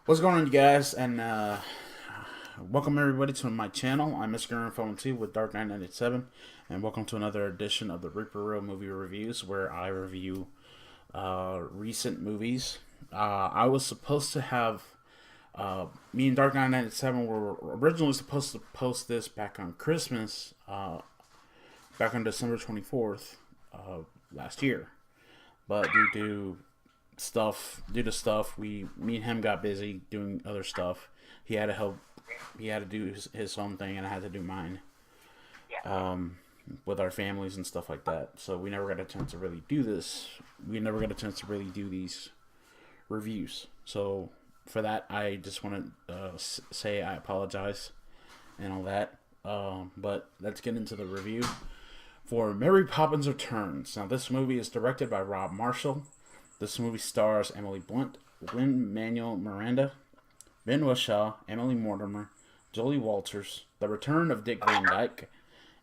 What's going on, you guys? And welcome everybody to my channel. I'm Mr. Phone 2 with Dark Knight 97, and welcome to another edition of the Reaper Real Movie Reviews, where I review recent movies. I was supposed to have me and Dark Knight 97 were originally supposed to post this back on Christmas, back on December 24th last year, but due to stuff, me and him got busy doing other stuff. He had to help. He had to do his own thing, and I had to do mine. With our families and stuff like that. So we never got a chance to really do this. We never got a chance to really do these reviews. So for that, I just want to say I apologize and all that. But let's get into the review for Mary Poppins Returns. Now, this movie is directed by Rob Marshall. This movie stars Emily Blunt, Lin-Manuel Miranda, Ben Whishaw, Emily Mortimer, Julie Walters, the return of Dick Van Dyke,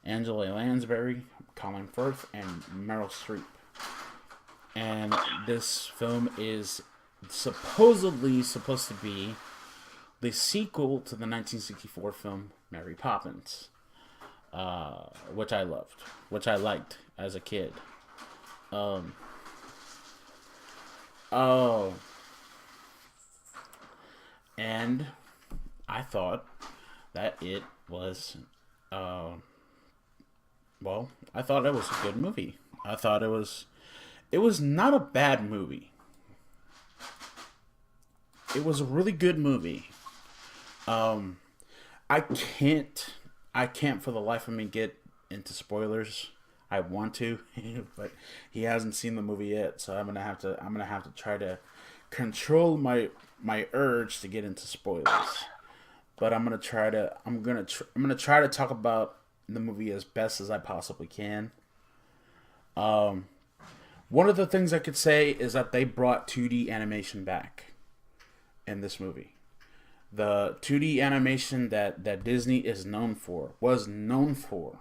Angela Lansbury, Colin Firth, and Meryl Streep. And this film is supposedly supposed to be the sequel to the 1964 film Mary Poppins, which I loved, which I liked as a kid. Oh, and I thought that it was, I thought it was a good movie. I thought it was not a bad movie. It was a really good movie. Um, I can't for the life of me get into spoilers. I want to, but he hasn't seen the movie yet, so I'm gonna have to try to control my urge to get into spoilers. But I'm gonna try to talk about the movie as best as I possibly can. One of the things I could say is that they brought 2D animation back in this movie. The 2D animation that Disney was known for.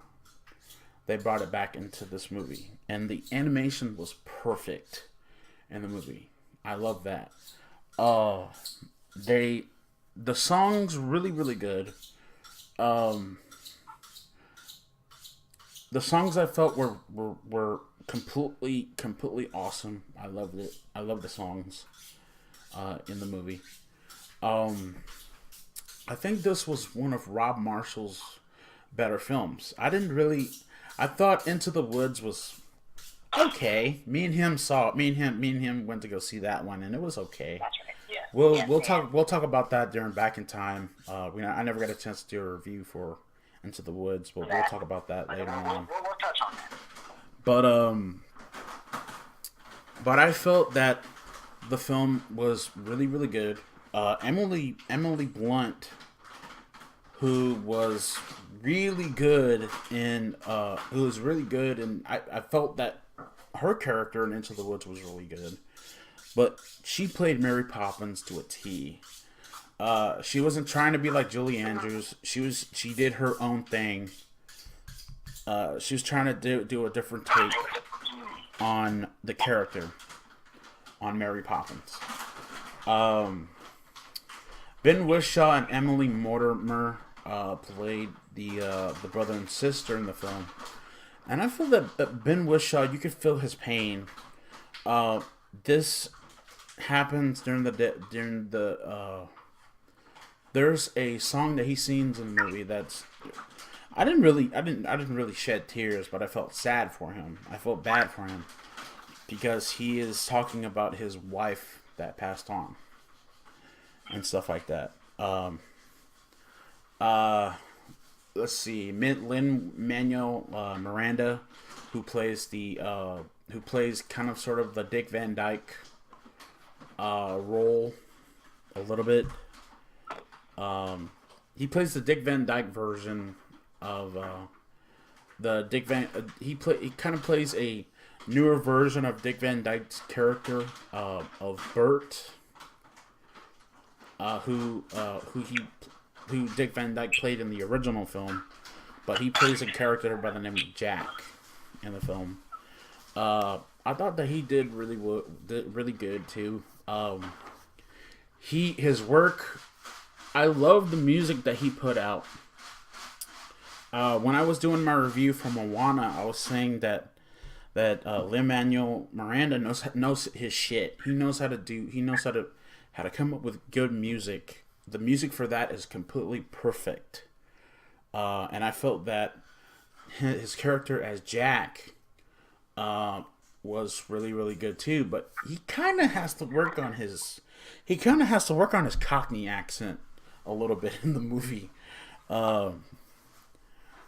They brought it back into this movie, and the animation was perfect in the movie. I love that. The songs really good. The songs I felt were completely awesome. I loved it. I love the songs in the movie. I think this was one of Rob Marshall's better films. I thought Into the Woods was okay. Me and him went to go see that one, and it was okay. That's right. Yeah. We'll talk about that during Back in Time. I never got a chance to do a review for Into the Woods, but we'll talk about that later on. We'll touch on that. But I felt that the film was really good. Emily Blunt, who was really good in I felt that her character in Into the Woods was really good, but she played Mary Poppins to a T. She wasn't trying to be like Julie Andrews. She did her own thing. She was trying to do a different take on the character on Mary Poppins. Ben Whishaw and Emily Mortimer played the brother and sister in the film, and I feel that Ben Whishaw, you could feel his pain. This happens during the there's a song that he sings in the movie that's I didn't really shed tears, but I felt sad for him. I felt bad for him because he is talking about his wife that passed on and stuff like that. Let's see, Lin-Manuel Miranda, who plays kind of sort of the Dick Van Dyke role a little bit. He plays the Dick Van Dyke version of the Dick Van. He kind of plays a newer version of Dick Van Dyke's character of Bert, who Dick Van Dyke played in the original film, but he plays a character by the name of Jack in the film. I thought that he did really good too. his work. I love the music that he put out. When I was doing my review for Moana, I was saying that Lin-Manuel Miranda knows his shit. He knows how to do. He knows how to come up with good music. The music for that is completely perfect. And I felt that his character as Jack was really, really good too. But he kind of has to work on his Cockney accent a little bit in the movie.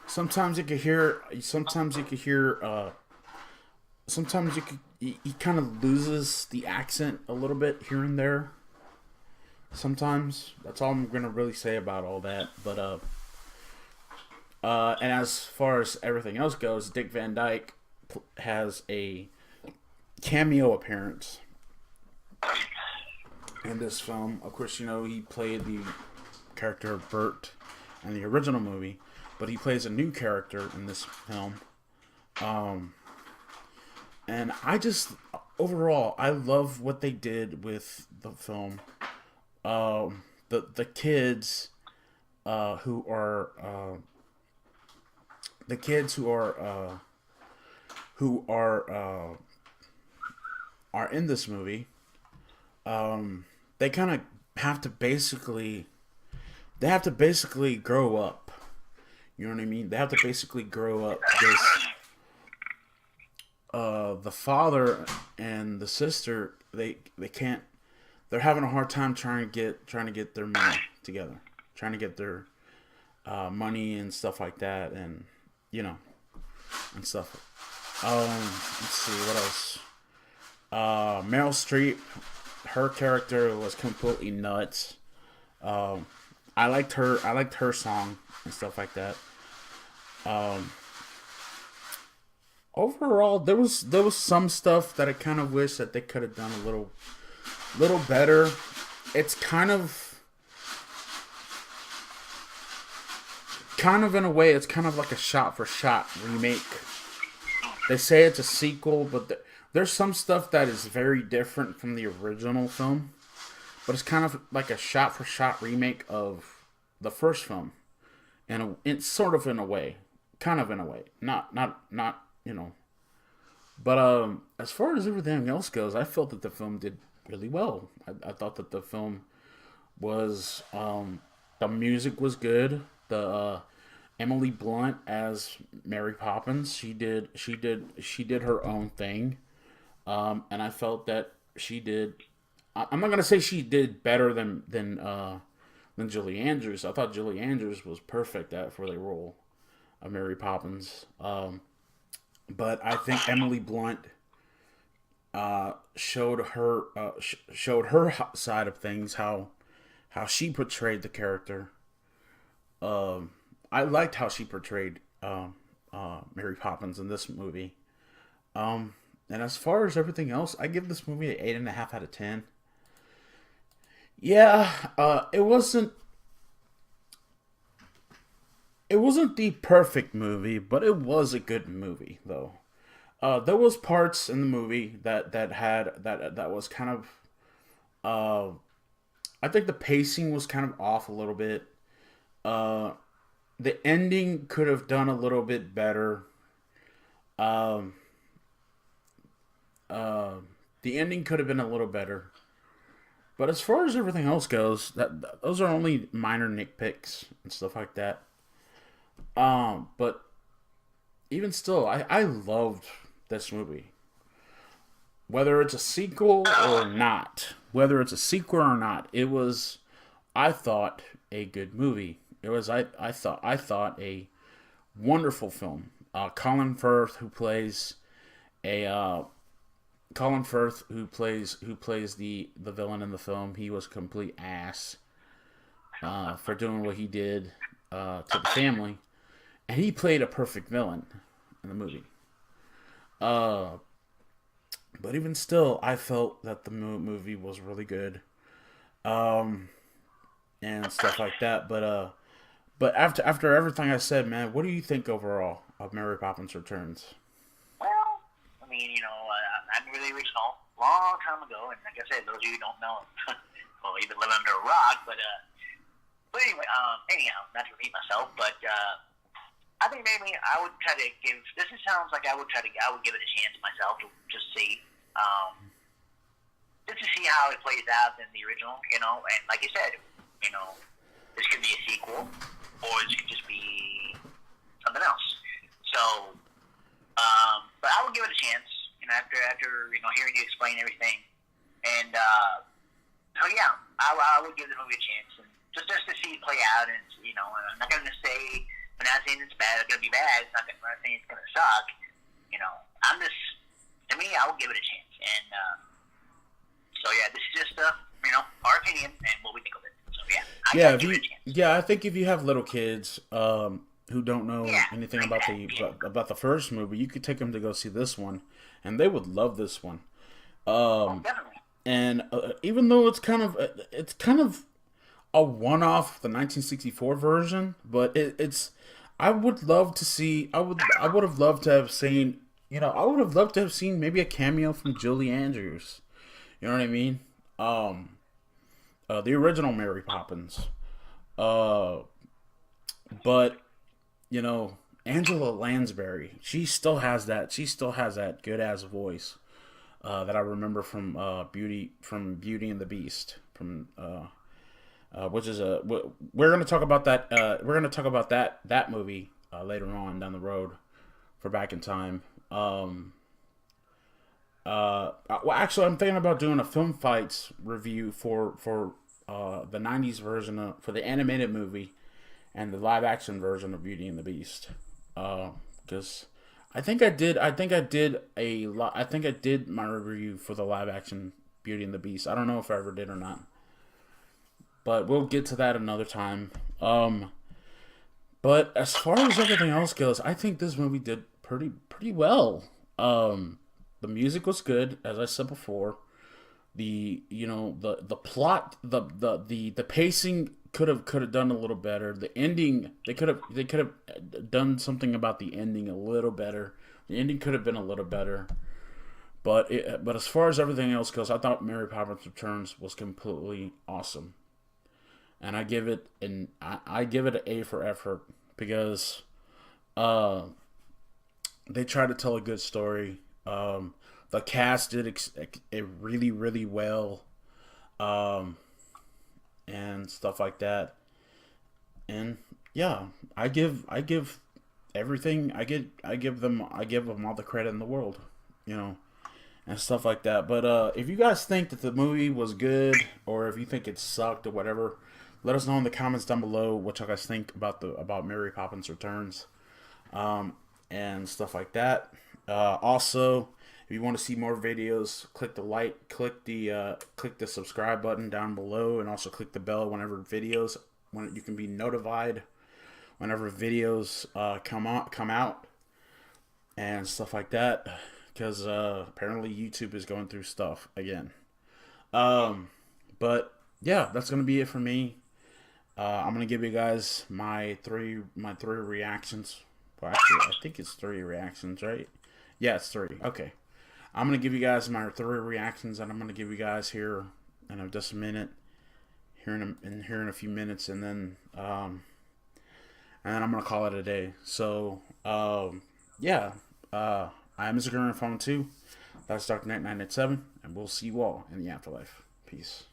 Sometimes you could hear. Sometimes you could hear. Sometimes you could. He kind of loses the accent a little bit here and there. Sometimes that's all I'm gonna really say about all that. But and as far as everything else goes, Dick Van Dyke has a cameo appearance in this film. Of course, you know he played the character of Bert in the original movie, but he plays a new character in this film. And I just overall I love what they did with the film. The kids who are the kids who are in this movie. They kind of have to basically grow up. You know what I mean? They have to basically grow up because the father and the sister they can't. They're having a hard time trying to get their money together, trying to get their money and stuff like that, and you know, and stuff. Let's see what else. Meryl Streep, her character was completely nuts. I liked her song and stuff like that. Overall, there was some stuff that I kind of wish that they could have done a little better. It's kind of in a way, it's kind of like a shot for shot remake. They say it's a sequel, but there's some stuff that is very different from the original film. But it's kind of like a shot for shot remake of the first film, and it's sort of in a way, kind of in a way, not you know. But as far as everything else goes, I felt that the film did really well. I thought that the film was the music was good. The Emily Blunt as Mary Poppins, she did her own thing, and I felt that she did. I'm not gonna say she did better than Julie Andrews. I thought Julie Andrews was perfect for the role of Mary Poppins. But I think Emily Blunt showed her side of things, how she portrayed the character. I liked how she portrayed Mary Poppins in this movie. And as far as everything else, I give this movie an 8.5 out of 10. Yeah, it wasn't the perfect movie, but it was a good movie though. There was parts in the movie that was kind of I think the pacing was kind of off a little bit. The ending could have done a little bit better. The ending could have been a little better. But as far as everything else goes, those are only minor nitpicks and stuff like that. But even still, I loved this movie. Whether it's a sequel or not, it was, I thought, a good movie. It was, I thought a wonderful film. Colin Firth, who plays the villain in the film, he was a complete ass for doing what he did to the family, and he played a perfect villain in the movie. But even still, I felt that the movie was really good, and stuff like that. But after everything I said, man, what do you think overall of Mary Poppins Returns? Well, I mean, I'm really original, long time ago, and like I said, those of you who don't know, or even live under a rock. But anyway, anyhow, not to repeat myself, but I think maybe I would try to give. This sounds like I would give it a chance myself to just see. Just to see how it plays out in the original, and like you said, this could be a sequel, or this could just be something else. So, but I would give it a chance, after hearing you explain everything, and so yeah, I would give the movie a chance, and just to see it play out, and I'm not gonna say, I'm not saying it's bad, it's gonna be bad, I'm not saying it's gonna suck, to me, I would give it a chance, and so yeah, this is just our opinion and what we think of it. So yeah, I give it a chance. Yeah, I think if you have little kids who don't know anything about the first movie, you could take them to go see this one, and they would love this one. Definitely. And even though it's kind of a one-off, the 1964 version, but it's. I would love to see. I would have loved to have seen. I would have loved to have seen maybe a cameo from Julie Andrews. You know what I mean? The original Mary Poppins. But Angela Lansbury, she still has that. She still has that good ass voice that I remember from Beauty and the Beast. Which is we're gonna talk about that. We're gonna talk about that movie later on down the road for Back in Time. Well, actually, I'm thinking about doing a film fights review for the '90s version for the animated movie and the live action version of Beauty and the Beast. Because I think I did my review for the live action Beauty and the Beast. I don't know if I ever did or not, but we'll get to that another time. But as far as everything else goes, I think this movie did pretty well. The music was good, as I said before. The plot, the pacing could have done a little better. The ending, they could have done something about the ending a little better. The ending could have been a little better. But as far as everything else goes, I thought Mary Poppins Returns was completely awesome. And I give it an A for effort because they tried to tell a good story. The cast did it really, really well, and stuff like that. And yeah, I give everything. I give them all the credit in the world, and stuff like that. But if you guys think that the movie was good, or if you think it sucked or whatever, let us know in the comments down below what you guys think about Mary Poppins Returns, and stuff like that. Also, if you want to see more videos, click the subscribe button down below, and also click the bell when you can be notified whenever videos come out and stuff like that. Because apparently YouTube is going through stuff again. But yeah, that's gonna be it for me. I'm gonna give you guys my three reactions. Well, actually, I think it's 3 reactions, right? Yeah, it's 3. Okay. I'm going to give you guys my 3 reactions, and I'm going to give you guys here in just a minute, here in a few minutes, and then I'm going to call it a day. So, yeah, I am Mr. Phone 2. That's Dark Knight 987, and we'll see you all in the afterlife. Peace.